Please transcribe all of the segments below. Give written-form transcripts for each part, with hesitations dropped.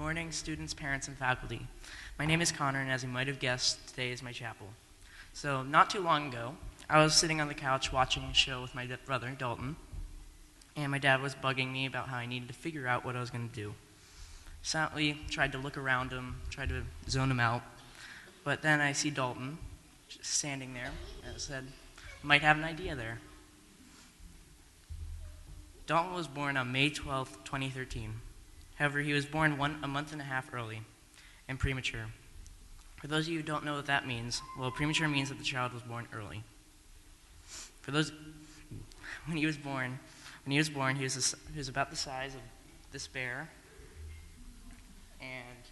morning, students, parents, and faculty. My name is Connor, and as you might have guessed, today is my chapel. So, not too long ago, I was sitting on the couch watching a show with my brother, Dalton, and my dad was bugging me about how I needed to figure out what I was going to do. Silently tried to look around him, tried to zone him out, but then I see Dalton just standing there, and I said, might have an idea there. Dalton was born on May 12, 2013. However, he was born a month and a half early and premature. For those of you who don't know what that means, well, premature means that the child was born early. When he was born, he was about the size of this bear and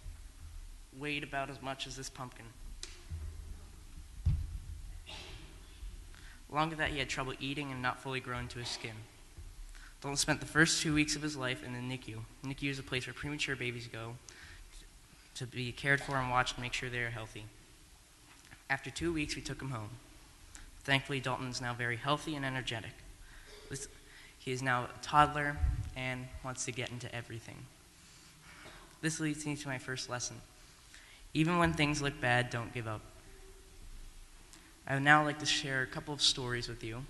weighed about as much as this pumpkin. Along with that, he had trouble eating and not fully grown to his skin. Dalton spent the first 2 weeks of his life in the NICU. NICU is a place where premature babies go to be cared for and watched to make sure they are healthy. After 2 weeks, we took him home. Thankfully, Dalton is now very healthy and energetic. He is now a toddler and wants to get into everything. This leads me to my first lesson. Even when things look bad, don't give up. I would now like to share a couple of stories with you.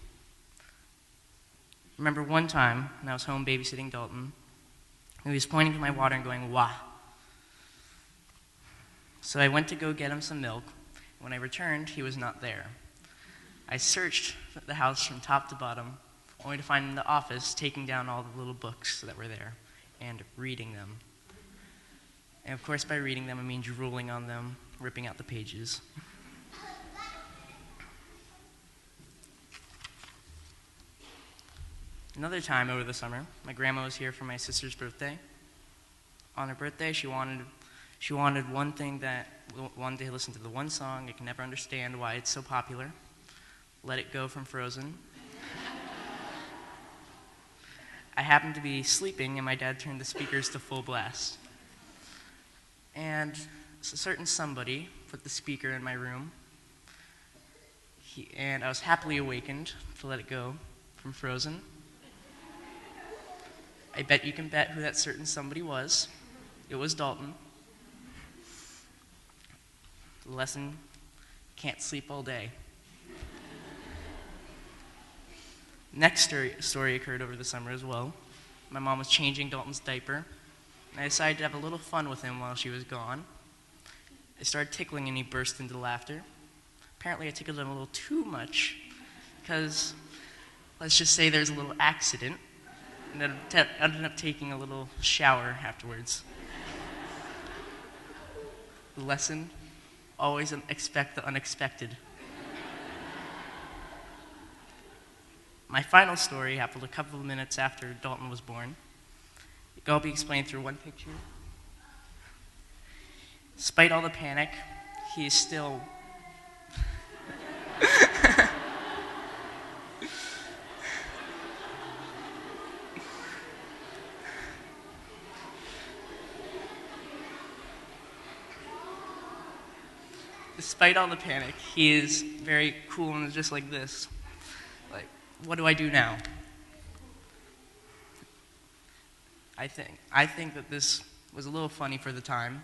Remember one time when I was home babysitting Dalton, he was pointing to my water and going, "Wah." So I went to go get him some milk. When I returned, he was not there. I searched the house from top to bottom, only to find him in the office taking down all the little books that were there and reading them. And of course, by reading them, I mean drooling on them, ripping out the pages. Another time over the summer, my grandma was here for my sister's birthday. On her birthday, she wanted wanted to listen to the one song I can never understand why it's so popular, "Let It Go" from Frozen. I happened to be sleeping, and my dad turned the speakers to full blast. And a certain somebody put the speaker in my room, and I was happily awakened to "Let It Go" from Frozen. I bet you can bet who that certain somebody was. It was Dalton. The lesson: can't sleep all day. Next story occurred over the summer as well. My mom was changing Dalton's diaper, and I decided to have a little fun with him while she was gone. I started tickling, and he burst into laughter. Apparently, I tickled him a little too much, because let's just say there's a little accident, and I ended up taking a little shower afterwards. The lesson: always expect the unexpected. My final story happened a couple of minutes after Dalton was born. It can all be explained through one picture. Despite all the panic, he is still... Despite all the panic, he is very cool and just like this. Like, what do I do now? I think that this was a little funny for the time.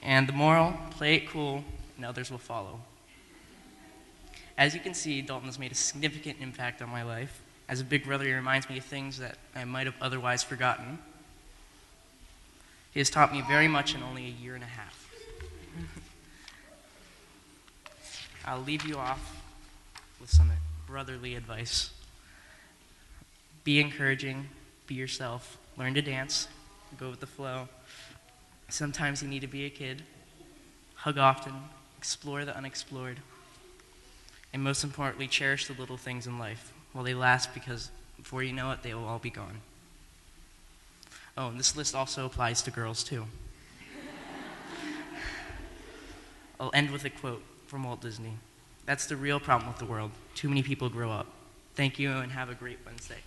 And the moral: play it cool, and others will follow. As you can see, Dalton has made a significant impact on my life. As a big brother, he reminds me of things that I might have otherwise forgotten. He has taught me very much in only a year and a half. I'll leave you off with some brotherly advice. Be encouraging, be yourself, learn to dance, go with the flow. Sometimes you need to be a kid. Hug often, explore the unexplored, and most importantly, cherish the little things in life while they last, because before you know it, they will all be gone. Oh, and this list also applies to girls too. I'll end with a quote from Walt Disney: "That's the real problem with the world. Too many people grow up." Thank you, and have a great Wednesday.